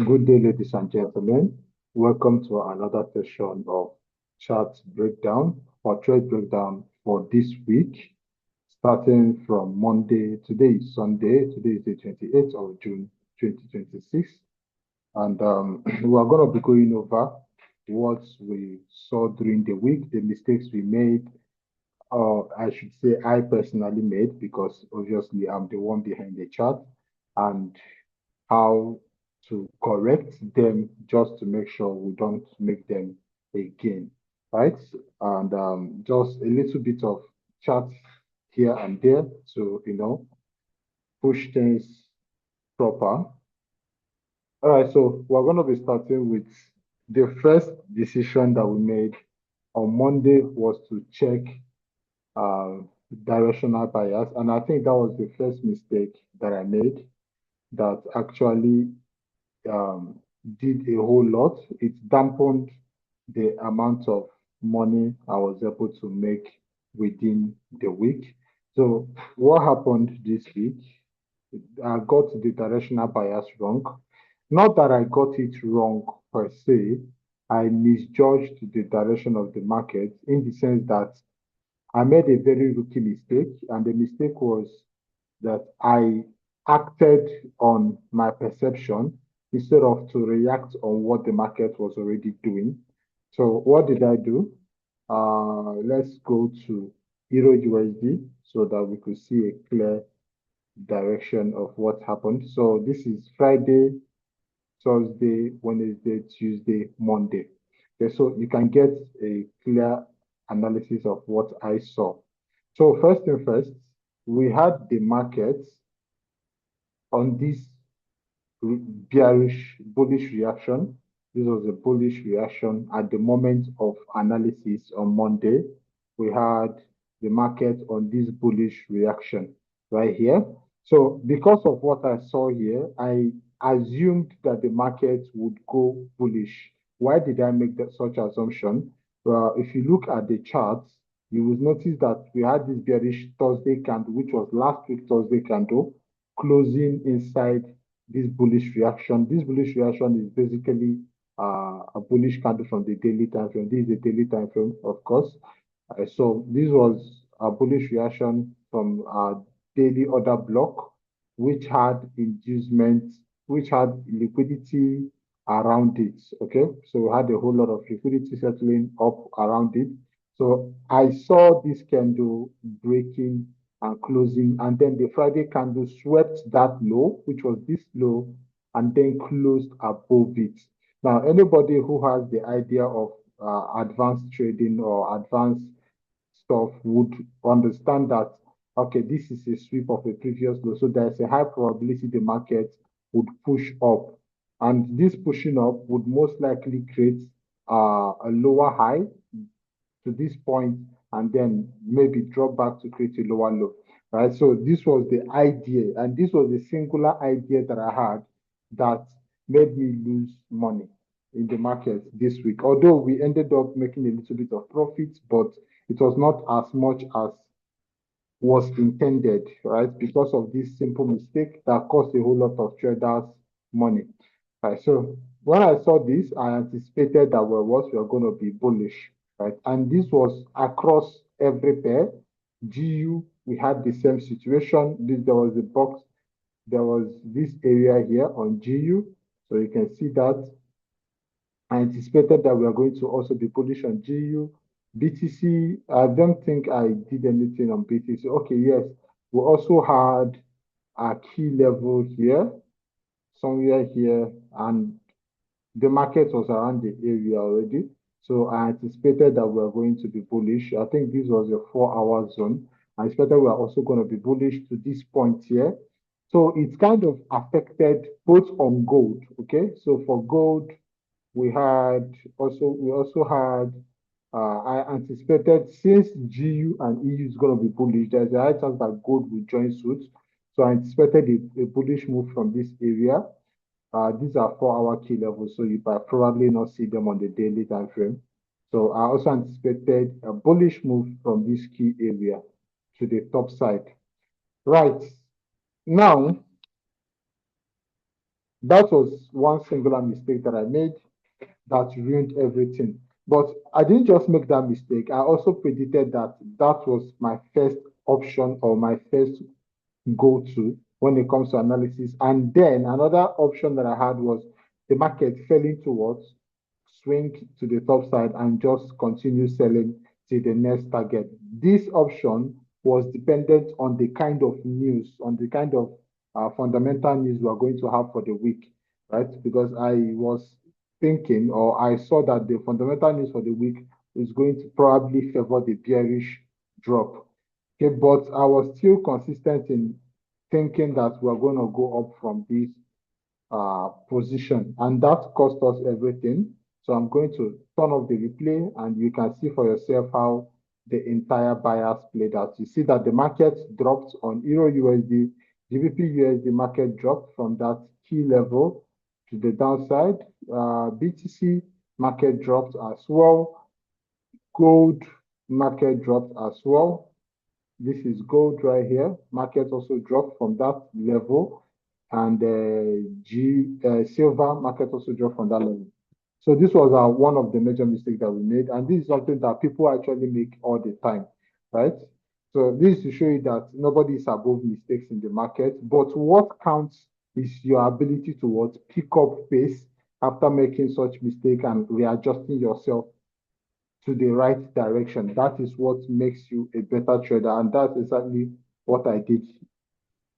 Good day, ladies and gentlemen. Welcome to another session of chart breakdown or trade breakdown for this week, starting from Monday. Today is Sunday. Today is the 28th of June, 2026. And we are going to be going over what we saw during the week, the mistakes we made, or I should say I personally made, because obviously I'm the one behind the chart, and how to correct them just to make sure we don't make them again, right? And just a little bit of chat here and there to, push things proper. All right, so we're going to be starting with the first decision that we made on Monday was to check uh, directional bias. And I think that was the first mistake that I made that actually um, did a whole lot. It dampened the amount of money I was able to make within the week. So what happened this week? I got the directional bias wrong. Not that I got it wrong per se, I misjudged the direction of the market in the sense that I made a very rookie mistake, and the mistake was that I acted on my perception instead of to react on what the market was already doing. So what did I do? Let's go to Euro USD so that we could see a clear direction of what happened. So this is Friday, Thursday, Wednesday, Tuesday, Monday. Okay, so you can get a clear analysis of what I saw. So first thing first, we had the markets on this bearish, bullish reaction. This was a bullish reaction at the moment of analysis on Monday. We had the market on this bullish reaction right here. So because of what I saw here, I assumed that the market would go bullish. Why did I make that such assumption? Well, if you look at the charts, you will notice that we had this bearish Thursday candle, which was last week Thursday candle, closing inside this bullish reaction. This bullish reaction is basically a bullish candle from the daily time frame. This is the daily time frame, of course. So this was a bullish reaction from a daily order block, which had inducement, which had liquidity around it. Okay, so we had a whole lot of liquidity settling up around it. So I saw this candle breaking and closing, and then the Friday candle swept that low, which was this low, and then closed above it. Now, anybody who has the idea of advanced trading or advanced stuff would understand that, okay, this is a sweep of a previous low, so there's a high probability the market would push up, and this pushing up would most likely create a lower high to this point and then maybe drop back to create a lower low, right? So this was the idea, and this was the singular idea that I had that made me lose money in the market this week. Although we ended up making a little bit of profit, but it was not as much as was intended, right? Because of this simple mistake that cost a whole lot of traders money. Right. So when I saw this, I anticipated that we were going to be bullish, right? And this was across every pair. GU, we had the same situation. There was a box, there was this area here on GU. So you can see that I anticipated that we are going to also be bullish on GU. BTC, I don't think I did anything on BTC. Okay, yes, we also had a key level here, somewhere here, and the market was around the area already. So I anticipated that we are going to be bullish. I think this was a 4-hour zone. I expected we are also going to be bullish to this point here. So it's kind of affected both on gold. Okay, so for gold, we also had I anticipated, since GU and EU is going to be bullish, there's a high chance that gold will join suit. So I anticipated a bullish move from this area. These are 4-hour key levels, so you might probably not see them on the daily time frame. So I also anticipated a bullish move from this key area to the top side. Right. Now, That was one singular mistake that I made that ruined everything. But I didn't just make that mistake. I also predicted that that was my first option or my first go to when it comes to analysis. And then another option that I had was the market failing towards swing to the top side and just continue selling to the next target. This option was dependent on the kind of news, on the kind of fundamental news we are going to have for the week, right? Because I was thinking or I saw that the fundamental news for the week is going to probably favor the bearish drop. Okay, but I was still consistent in thinking that we're going to go up from this position, and that cost us everything. So I'm going to turn off the replay, and you can see for yourself how the entire bias played out. You see that the market dropped on Euro USD, GBP USD market dropped from that key level to the downside. BTC market dropped as well. Gold market dropped as well. This is gold right here. Market also dropped from that level, and silver market also dropped from that level. So this was one of the major mistakes that we made, and this is something that people actually make all the time, right? So this is to show you that nobody is above mistakes in the market, but what counts is your ability to what pick up pace after making such mistake and readjusting yourself to the right direction. That is what makes you a better trader. And that's exactly what I did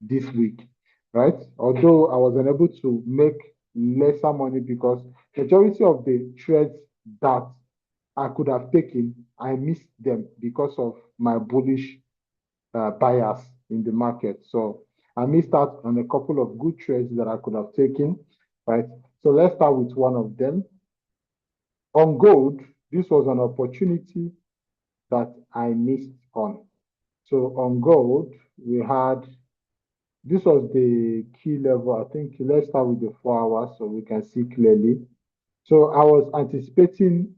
this week, right? Although I was unable to make lesser money because majority of the trades that I could have taken, I missed them because of my bullish bias in the market. So I missed out on a couple of good trades that I could have taken, right? So let's start with one of them. On gold, this was an opportunity that I missed on. So on gold, we had this was the key level. I think let's start with the 4 hours so we can see clearly. So I was anticipating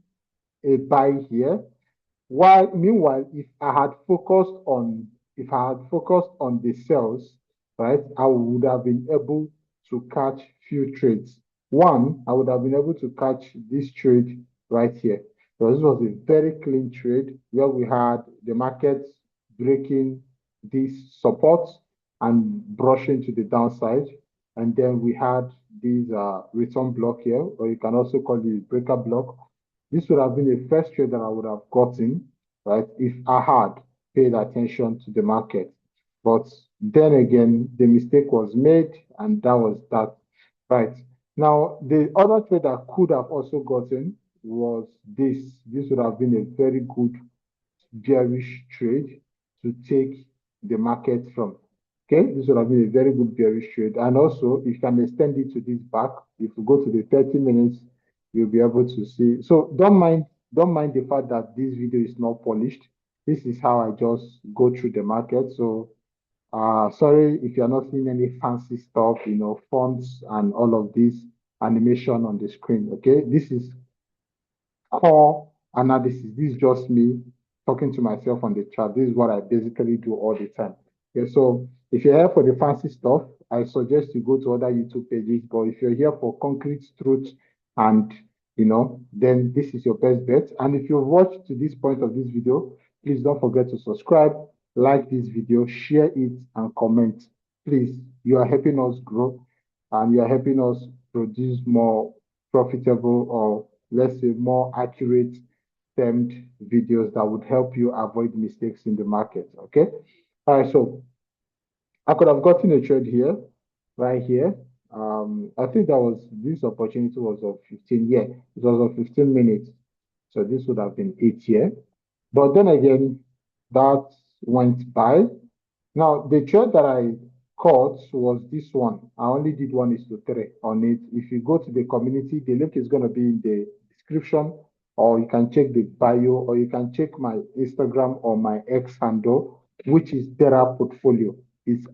a buy here. While meanwhile, if I had focused on the sales, right, I would have been able to catch few trades. One, I would have been able to catch this trade right here. So this was a very clean trade where we had the market breaking this support and brushing to the downside. And then we had this return block here, or you can also call it breaker block. This would have been the first trade that I would have gotten, right, if I had paid attention to the market. But then again, the mistake was made, and that was that, right? Now, the other trade I could have also gotten was this. This would have been a very good bearish trade to take the market from. Okay, this would have been a very good bearish trade. And also, if you can extend it to this back, if you go to the 30 minutes, you'll be able to see. So don't mind the fact that this video is not polished. This is how I just go through the market. So sorry if you're not seeing any fancy stuff, fonts and all of this animation on the screen. Okay, this is core analysis. This is just me talking to myself on the chat. This is what I basically do all the time. Okay, so if you're here for the fancy stuff, I suggest you go to other YouTube pages. But if you're here for concrete truth and then this is your best bet. And if you've watched to this point of this video, please don't forget to subscribe, like this video, share it, and comment. Please, you are helping us grow and you are helping us produce more profitable or let's say more accurate termed videos that would help you avoid mistakes in the market. Okay. All right. So I could have gotten a trade here, right here. I think this opportunity was of 15. Yeah, it was of 15 minutes. So this would have been 8 here. But then again, that went by. Now, the trade that I caught was this one. I only did 1:3 on it. If you go to the community, the link is going to be in the description, or you can check the bio, or you can check my Instagram or my X handle, which is Dera Portfolio. It's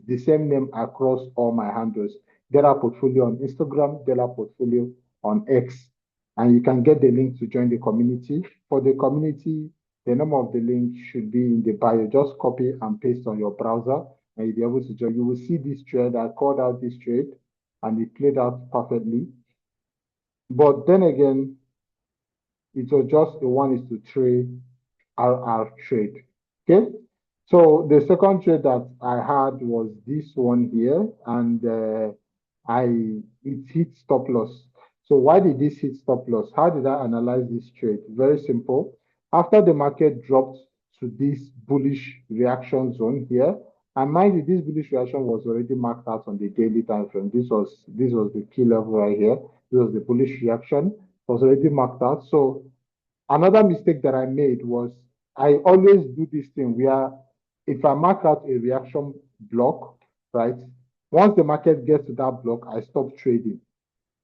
the same name across all my handles. Dera Portfolio on Instagram, Dera Portfolio on X. And you can get the link to join the community. For the community, the name of the link should be in the bio. Just copy and paste on your browser and you'll be able to join. You will see this trade. I called out this trade. and it played out perfectly. But then again, it was just a 1:3 RR trade. Okay. So the second trade that I had was this one here, and it hit stop loss. So why did this hit stop loss? How did I analyze this trade? Very simple. After the market dropped to this bullish reaction zone here, and mind you, this bullish reaction was already marked out on the daily time frame. This was the key level right here. This was the bullish reaction. It was already marked out. So another mistake that I made was I always do this thing where if I mark out a reaction block, right? Once the market gets to that block, I stop trading.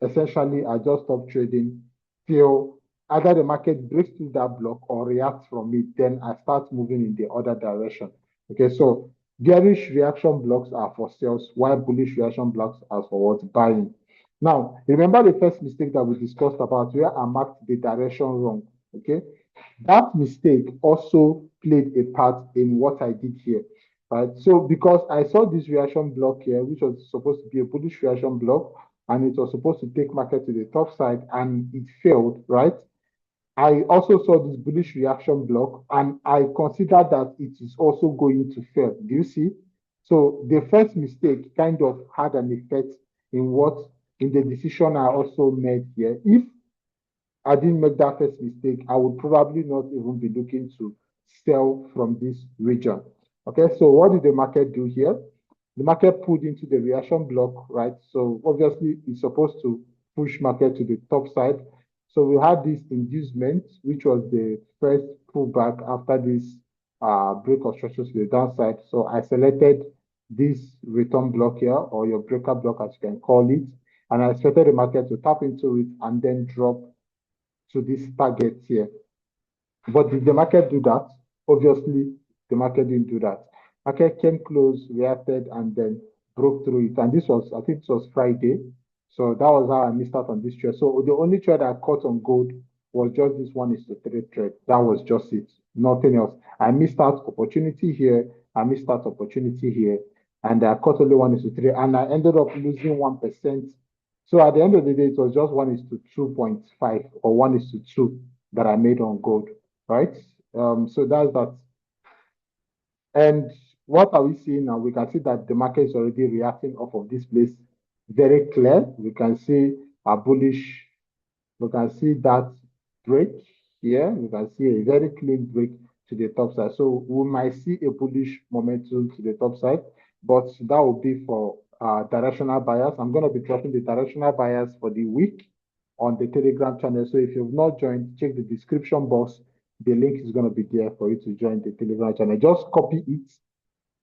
Essentially, I just stop trading till either the market breaks through that block or reacts from it. Then I start moving in the other direction. Okay, so bearish reaction blocks are for sales, while bullish reaction blocks are for what? Buying. Now, remember the first mistake that we discussed about where I marked the direction wrong. Okay, that mistake also played a part in what I did here. Right. So because I saw this reaction block here, which was supposed to be a bullish reaction block, and it was supposed to take market to the top side, and it failed, right? I also saw this bullish reaction block, and I considered that it is also going to fail. Do you see? So the first mistake kind of had an effect in the decision I also made here. If I didn't make that first mistake, I would probably not even be looking to sell from this region. Okay, so what did the market do here? The market pulled into the reaction block, right? So obviously it's supposed to push market to the top side. So we had this inducement, which was the first pullback after this break of structure to the downside. So I selected this return block here, or your breaker block as you can call it, and I expected the market to tap into it and then drop to this target here. But did the market do that? Obviously, the market didn't do that. Market came close, reacted, and then broke through it. And this was, I think it was Friday. So that was how I missed out on this trade. So the only trade I caught on gold was just this 1:3 trade. That was just it. Nothing else. I missed out opportunity here. I missed out opportunity here. And I caught only 1:3. And I ended up losing 1%. So at the end of the day, it was just 1:2.5 or 1:2 that I made on gold, right? So that's that. And what are we seeing now? We can see that the market is already reacting off of this place. Very clear. We can see a bullish. We can see that break here. We can see a very clean break to the top side. So we might see a bullish momentum to the top side, but that will be for directional buyers. I'm going to be dropping the directional buyers for the week on the Telegram channel. So if you've not joined, check the description box. The link is going to be there for you to join the Telegram channel. Just copy it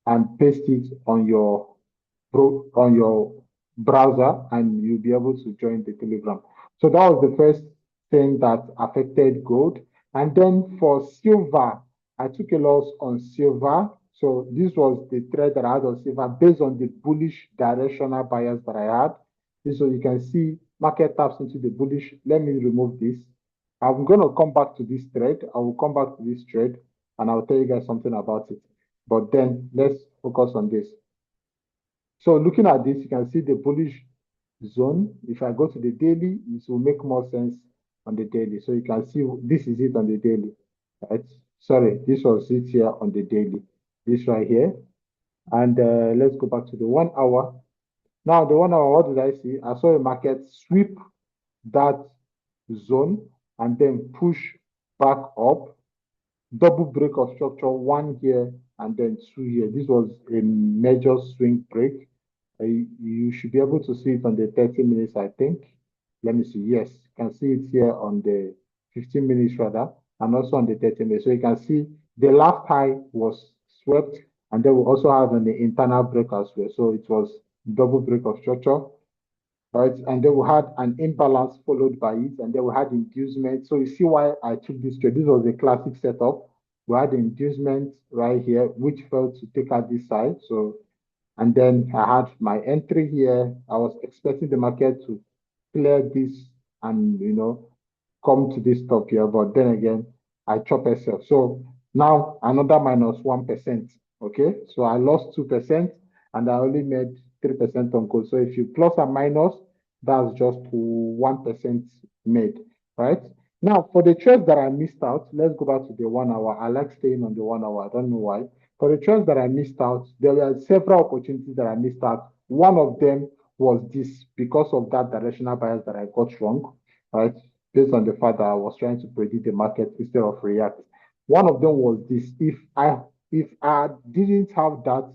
and paste it on your browser, and you'll be able to join the Telegram. So that was the first thing that affected gold. And then for silver, I took a loss on silver. So this was the trade that I had on silver based on the bullish directional bias that I had. So you can see market taps into the bullish. Let me remove this. I'm going to come back to this trade. I will come back to this trade and I'll tell you guys something about it. But then let's focus on this. So looking at this, you can see the bullish zone. If I go to the daily, it will make more sense on the daily. So you can see this is it on the daily, right? Sorry, this was it here on the daily. This right here. And let's go back to the 1 hour. Now, the 1 hour, what did I see? I saw a market sweep that zone and then push back up, double break of structure, 1 here and then 2 here. This was a major swing break. You should be able to see it on the 30 minutes, I think. Let me see. Yes, you can see it here on the 15 minutes rather, and also on the 30 minutes. So you can see the last high was swept, and then we also have an internal break as well. So it was double break of structure, right? And then we had an imbalance followed by it, and then we had inducement. So you see why I took this trade. This was a classic setup. We had inducement right here, which failed to take out this side. So, and then I had my entry here. I was expecting the market to clear this and, come to this top here. But then again, I chop myself. So now another minus 1%. Okay. So I lost 2% and I only made 3% on gold. So if you plus and minus, that's just 1% made, right? Now, for the trades that I missed out, let's go back to the 1 hour. I like staying on the 1 hour. I don't know why. For the trades that I missed out, there were several opportunities that I missed out. One of them was this because of that directional bias that I got wrong, right? Based on the fact that I was trying to predict the market instead of react. One of them was this. If I didn't have that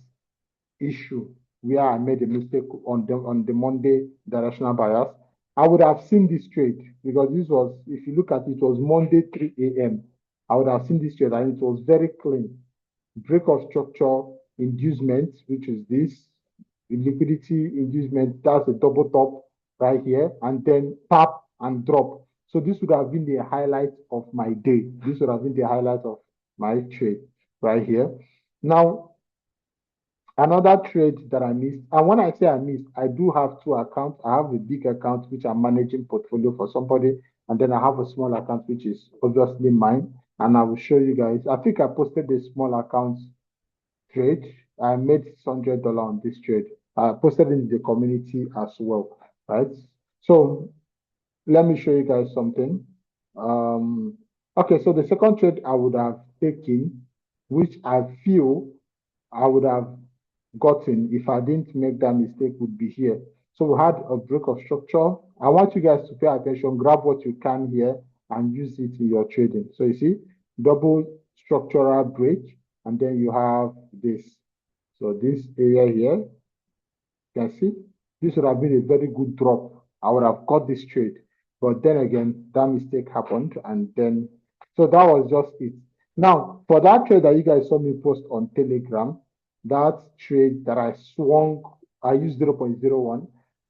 issue where I made a mistake on the Monday directional bias, I would have seen this trade because this was, if you look at it, it was Monday 3 a.m. I would have seen this trade and it was very clean. Break of structure inducement, which is this liquidity inducement, that's a double top right here, and then tap and drop. So this would have been the highlight of my day. This would have been the highlight of my trade right here. Now, another trade that I missed, and when I say I missed, I do have two accounts. I have a big account which I'm managing portfolio for somebody, and then I have a small account which is obviously mine. And I will show you guys. I think I posted a small account trade. I made $600 on this trade. I posted it in the community as well, right? So let me show you guys something. Okay, so the second trade I would have taken, which I feel I would have gotten if I didn't make that mistake, would be here. So we had a break of structure. I want you guys to pay attention, grab what you can here and use it in your trading. So you see, double structural break, and then you have this. So this area here, you can see, this would have been a very good drop. I would have got this trade. But then again, that mistake happened. And then, so that was just it. Now, for that trade that you guys saw me post on Telegram, that trade that I swung, I used 0.01.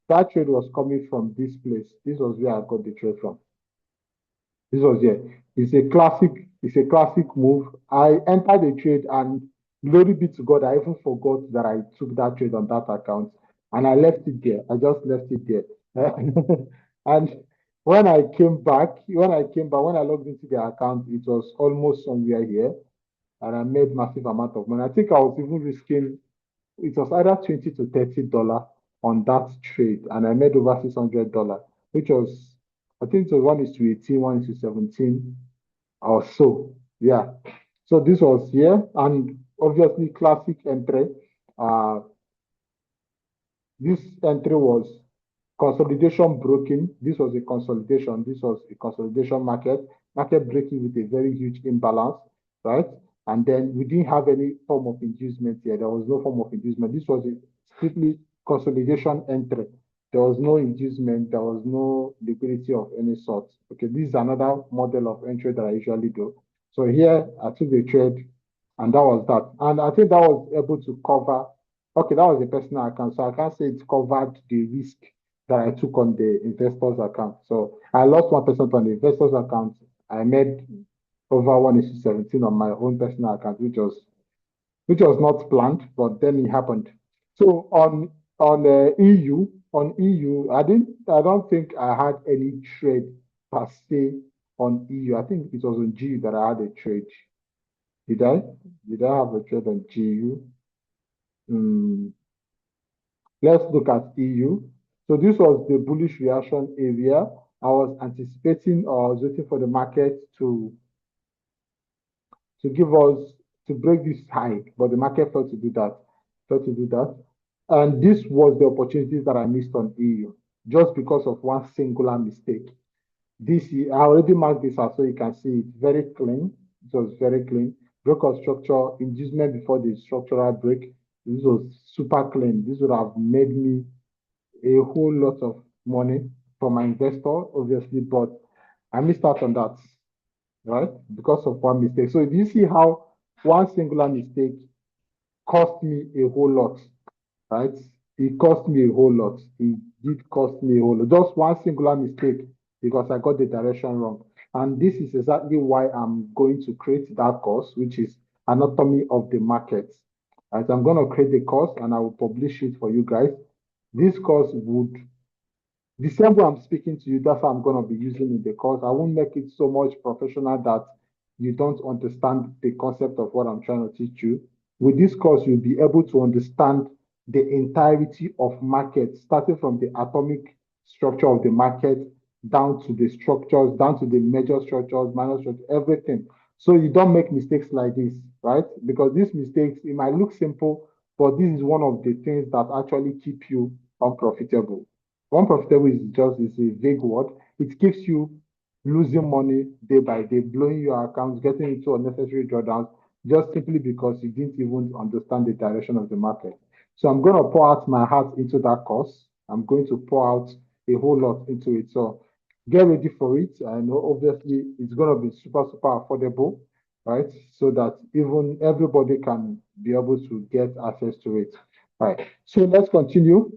That trade was coming from this place. This was where I got the trade from. This was here. It's a classic move. I entered the trade and glory be to God, I even forgot that I took that trade on that account and I left it there. I just left it there. And when I came back, when I logged into the account, it was almost somewhere here and I made massive amount of money. I think I was even risking, it was either 20 to $30 on that trade, and I made over $600, which was, I think it was 1:18, 1:17 or so. Yeah. So this was here, and obviously classic entry. Uh, this entry was consolidation broken. This was a consolidation. This was a consolidation market breaking with a very huge imbalance, right? And then we didn't have any form of inducement here. There was no form of inducement. This was a strictly consolidation entry. There was no inducement. There was no liquidity of any sort. Okay, this is another model of entry that I usually do. So here I took the trade, and that was that. And I think that was able to cover. Okay, that was a personal account, so I can't say it covered the risk that I took on the investors account. So I lost 1% on the investors account. I made over 1:17 on my own personal account, which was not planned, but then it happened. So on the EU, I don't think I had any trade per se on EU. I think it was on GU that I had a trade. Did I? Did I have a trade on GU? Let's look at EU. So this was the bullish reaction area. I was anticipating or I was waiting for the market to give us to break this high, but the market failed to do that. Failed to do that. And this was the opportunities that I missed on EU just because of one singular mistake. This I already marked this out so you can see it's very clean. It was very clean. Break of structure, inducement before the structural break. This was super clean. This would have made me a whole lot of money for my investor, obviously, but I missed out on that, right? Because of one mistake. So do you see how one singular mistake cost me a whole lot, right? It cost me a whole lot. It did cost me a whole lot. Just one singular mistake because I got the direction wrong. And this is exactly why I'm going to create that course, which is anatomy of the market. Right? I'm going to create the course and I will publish it for you guys. This course would, the same way I'm speaking to you, that's how I'm going to be using in the course. I won't make it so much professional that you don't understand the concept of what I'm trying to teach you. With this course, you'll be able to understand the entirety of market, starting from the atomic structure of the market down to the structures, down to the major structures, minor structures, everything. So you don't make mistakes like this, right? Because these mistakes, it might look simple, but this is one of the things that actually keep you unprofitable. Unprofitable is just is a vague word. It keeps you losing money day by day, blowing your accounts, getting into unnecessary drawdowns, just simply because you didn't even understand the direction of the market. So I'm going to pour out my heart into that course. I'm going to pour out a whole lot into it. So get ready for it. I know obviously it's going to be super, super affordable, right? So that even everybody can be able to get access to it. Right. So let's continue.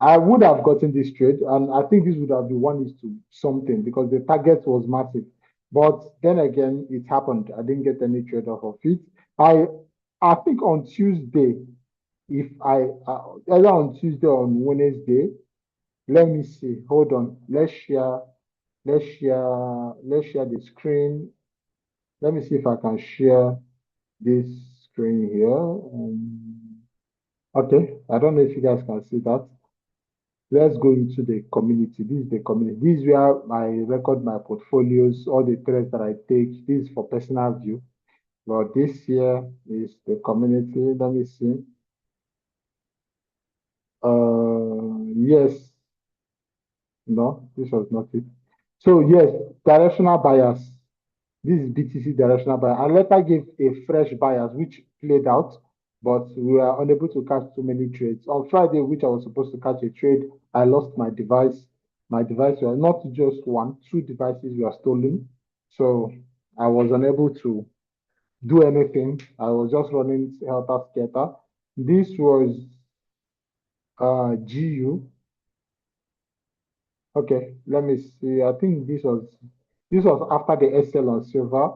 I would have gotten this trade, and I think this would have been 1 to something because the target was massive. But then again, it happened. I didn't get any trade off of it. I I think on Tuesday, if I either on Tuesday or on Wednesday, let me see. Hold on. Let's share the screen. Let me see if I can share this screen here. Okay, I don't know if you guys can see that. Let's go into the community. This is the community. This is where I record my portfolios, all the trades that I take. This is for personal view. But this here is the community. Let me see. Yes. No, this was not it. So yes, directional bias. This is BTC directional bias. I later gave a fresh bias which played out, but we were unable to catch too many trades. On Friday, which I was supposed to catch a trade, I lost my device. My device was not just one, two devices were stolen. So I was unable to do anything. I was just running helter skelter. This was GU. Okay, let me see. I think this was after the SL on silver.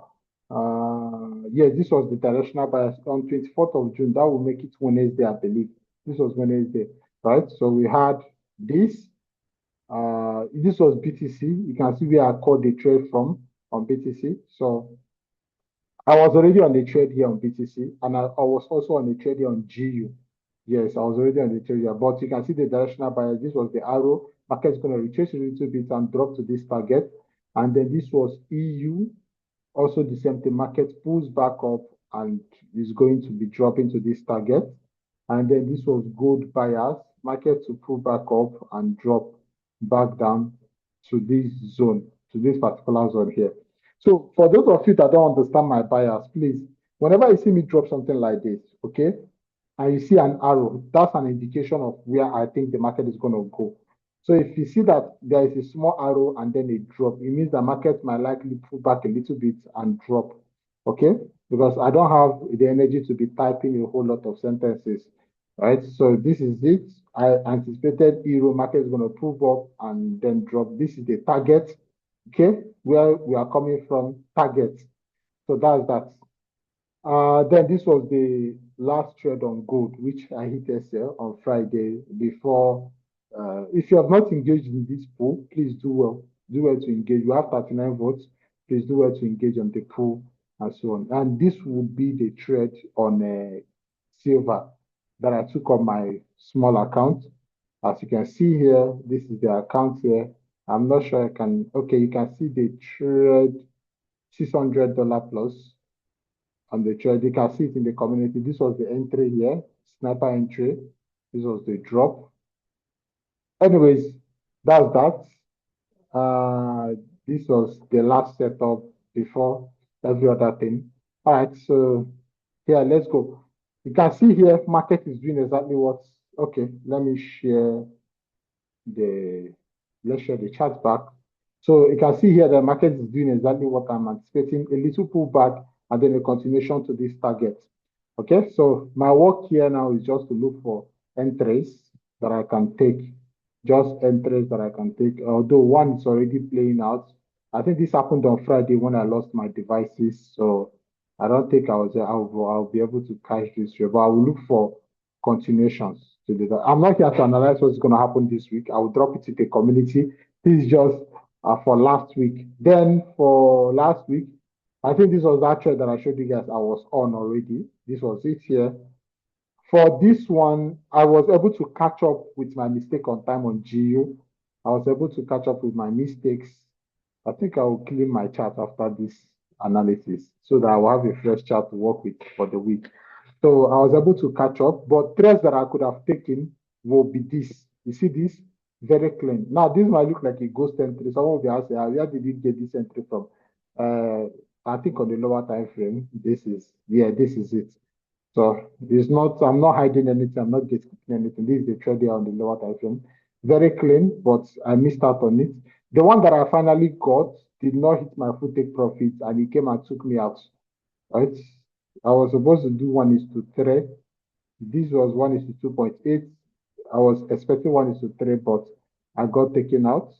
Yes, this was the directional bias on 24th of June. That will make it Wednesday, I believe. This was Wednesday, right? So we had this. This was BTC. You can see where I called the trade from on BTC. So I was already on the trade here on BTC, and I was also on the trade here on GU. Yes, I was already on the trade here, but you can see the directional bias. This was the arrow. Market's going to retrace a little bit and drop to this target. And then this was EU. Also the same thing. Market pulls back up and is going to be dropping to this target. And then this was gold bias. Market to pull back up and drop back down to this zone, to this particular zone here. So for those of you that don't understand my bias, please, whenever you see me drop something like this, okay, and you see an arrow, that's an indication of where I think the market is going to go. So if you see that there is a small arrow and then a drop, it means the market might likely pull back a little bit and drop. Okay? Because I don't have the energy to be typing a whole lot of sentences. Right? So this is it. I anticipated euro market is going to pull up and then drop. This is the target. Okay, where we are coming from, target. So that's that. Then this was the last trade on gold, which I hit SL on Friday before. If you have not engaged in this pool, please do well. Do well to engage. We have 39 votes. Please do well to engage on the pool and so on. And this would be the trade on silver that I took on my small account. As you can see here, this is the account here. I'm not sure I can. Okay, you can see the trade $600 plus on the trade. You can see it in the community. This was the entry here, sniper entry. This was the drop. Anyways, that's that. This was the last setup before every other thing. All right, so here, let's go. You can see here, market is doing exactly what. Okay, let me share the let's share the chart back. So you can see here the market is doing exactly what I'm anticipating, a little pullback and then a continuation to this target. Okay, so my work here now is just to look for entries that I can take, just entries that I can take, although one is already playing out. I think this happened on Friday when I lost my devices, so I don't think I'll be able to catch this here, but I will look for continuations to do that. I'm not here to analyze what's going to happen this week. I will drop it to the community. This is just for last week. Then for last week, I think this was that trade that I showed you guys I was on already. This was it here. For this one, I was able to catch up with my mistake on time on GU. I was able to catch up with my mistakes. I think I will clean my chart after this analysis so that I will have a fresh chart to work with for the week. So I was able to catch up, but trades that I could have taken will be this. You see this? Very clean. Now, this might look like a ghost entry. Someone will be asking, where did you get this entry from? Uh, I think on the lower time frame, this is it. So it's not, I'm not hiding anything, I'm not gatekeeping anything. This is the trade here on the lower time frame. Very clean, but I missed out on it. The one that I finally got did not hit my full take profit and it came and took me out. Right? I was supposed to do 1:3. This was 1:2.8. I was expecting 1:3, but I got taken out.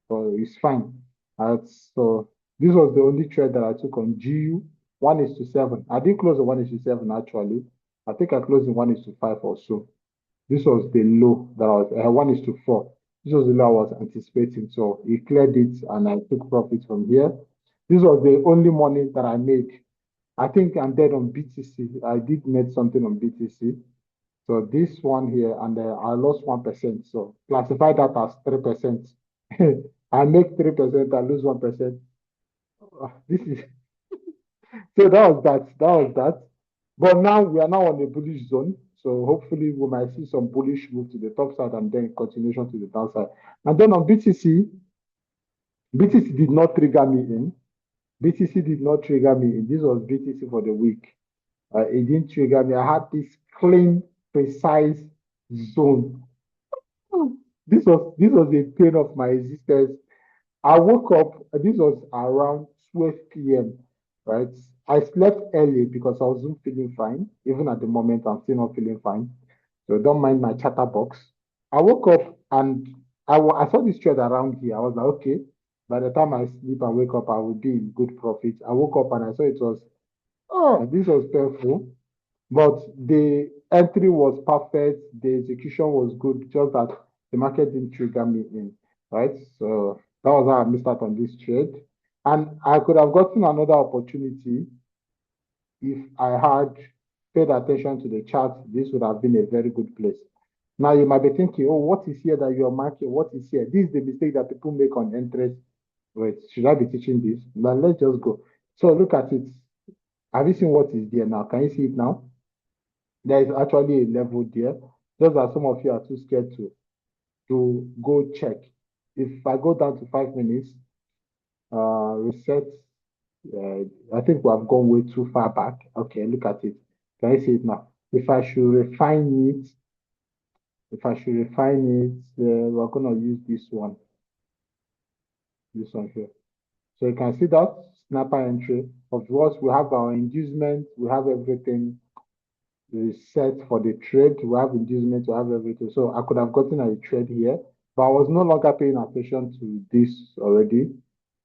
So it's fine. So this was the only trade that I took on GU 1:7. I didn't close the 1:7 actually. I think I closed in 1:5 or so. This was the low that I was 1:4. This was the low I was anticipating. So he cleared it and I took profit from here. This was the only money that I made. I think I'm dead on BTC. I did make something on BTC. So this one here, and I lost 1%. So classify that as 3%. I make 3%, I lose 1%. This is so that was that. That was that. But now we are now on a bullish zone. So hopefully we might see some bullish move to the top side and then continuation to the downside. And then on BTC, BTC did not trigger me in. BTC did not trigger me in. This was BTC for the week. It didn't trigger me. I had this clean, precise zone. This was a pain of my existence. I woke up, this was around 12 p.m., right? I slept early because I wasn't feeling fine. Even at the moment, I'm still not feeling fine. So don't mind my chatterbox. I woke up and I saw this trade around here. I was like, okay, by the time I sleep and wake up, I will be in good profit. I woke up and I saw it was, oh, this was painful. But the entry was perfect, the execution was good, just that the market didn't trigger me in, right? So that was how I missed out on this trade. And I could have gotten another opportunity if I had paid attention to the chart. This would have been a very good place. Now you might be thinking, oh, what is here that you're marking? What is here? This is the mistake that people make on entries. Wait, should I be teaching this? But let's just go. So look at it. Have you seen what is there now? Can you see it now? There is actually a level there, just that some of you are too scared to go check. If I go down to 5 minutes, reset, I think we have gone way too far back. Okay, look at it. Can you see it now? If I should refine it, we're gonna use this one here. So you can see that snapper entry. Of course, we have our inducement, we have everything set for the trade. We have inducement, we have everything. So I could have gotten a trade here, but I was no longer paying attention to this already.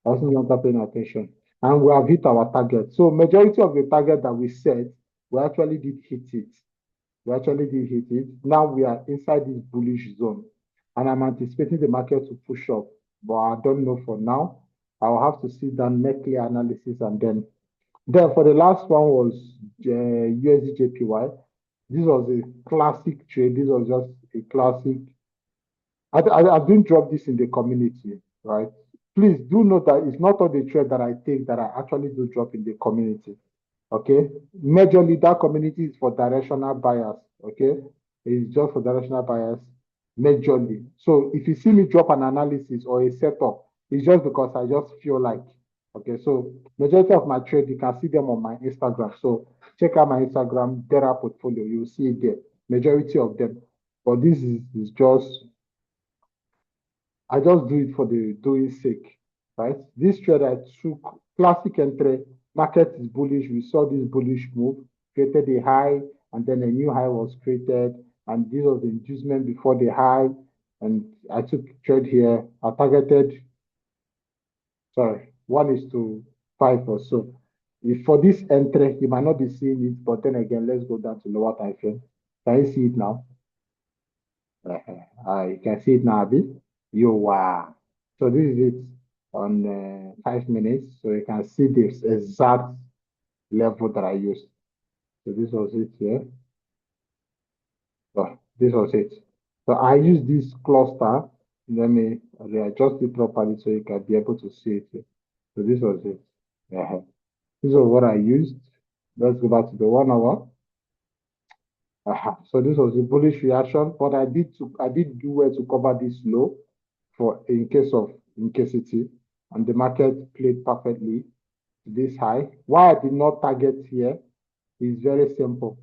I was no longer paying attention. And we have hit our target. So majority of the target that we set, we actually did hit it. We actually did hit it. Now we are inside this bullish zone. And I'm anticipating the market to push up. But I don't know for now. I'll have to sit down, make clear analysis, and then for the last one was USDJPY. This was a classic trade. This was just a classic. I didn't drop this in the community, right? Please do note that it's not all the trade that I take that I actually do drop in the community. Okay. Majorly, that community is for directional buyers. Okay. It's just for directional buyers, majorly. So if you see me drop an analysis or a setup, it's just because I just feel like. Okay. So majority of my trade, you can see them on my Instagram. So check out my Instagram, Dera Portfolio. You'll see it there. Majority of them. But this is just, I just do it for the doing sake, right? This trade I took, classic entry, market is bullish. We saw this bullish move, created a high, and then a new high was created. And this was the inducement before the high. And I took trade here. I targeted, sorry, 1:5 or so. If for this entry, you might not be seeing it, but then again, let's go down to lower time frame. Can you see it now? You can see it now, Abi. You are. So this is it on 5 minutes. So you can see this exact level that I used. So this was it here. This was it. So I use this cluster. Let me readjust it properly so you can be able to see it. So this was it. Yeah. This is what I used. Let's go back to the 1 hour. So this was a bullish reaction, but I did do well to cover this low for in case of incasity, and the market played perfectly to this high. Why I did not target here is very simple.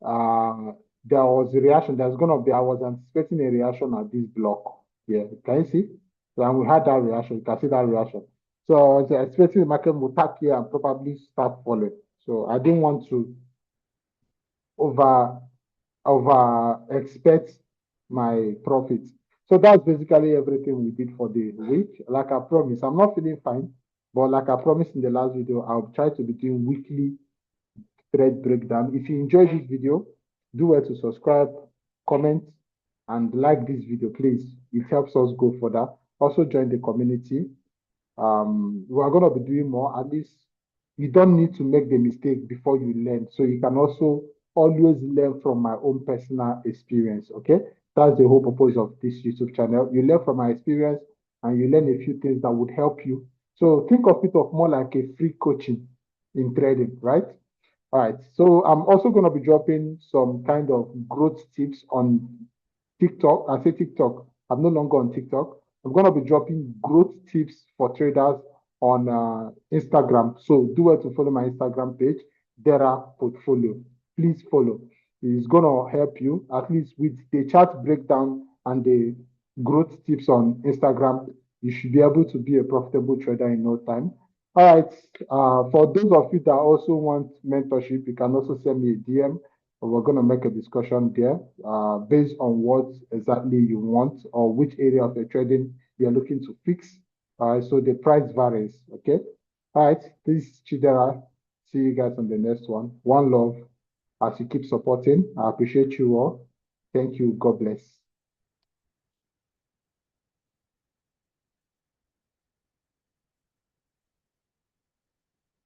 Uh, there was a reaction. I was anticipating a reaction at this block. Yeah, can you see? So, and we had that reaction. You can see that reaction. So I was expecting the market would tap here and probably start falling. So I didn't want to over expect my profits. So that's basically everything we did for the week. Like I promised, I'm not feeling fine, but like I promised in the last video, I'll try to be doing weekly thread breakdown. If you enjoyed this video, do well to subscribe, comment, and like this video, please. It helps us go further. Also join the community. We are going to be doing more. At least you don't need to make the mistake before you learn. So you can also always learn from my own personal experience. Okay, that's the whole purpose of this YouTube channel. You learn from my experience and you learn a few things that would help you. So think of it of more like a free coaching in trading, right? All right. So I'm also going to be dropping some kind of growth tips on TikTok. I say TikTok. I'm no longer on TikTok. I'm going to be dropping growth tips for traders on Instagram. So do well to follow my Instagram page, Dera Portfolio. Please follow. It's going to help you at least with the chart breakdown and the growth tips on Instagram. You should be able to be a profitable trader in no time. All right. For those of you that also want mentorship, you can also send me a DM. We're going to make a discussion there based on what exactly you want or which area of your trading you're looking to fix. All right. So the price varies. Okay. All right. This is Chidera. See you guys on the next one. One love as you keep supporting. I appreciate you all. Thank you. God bless.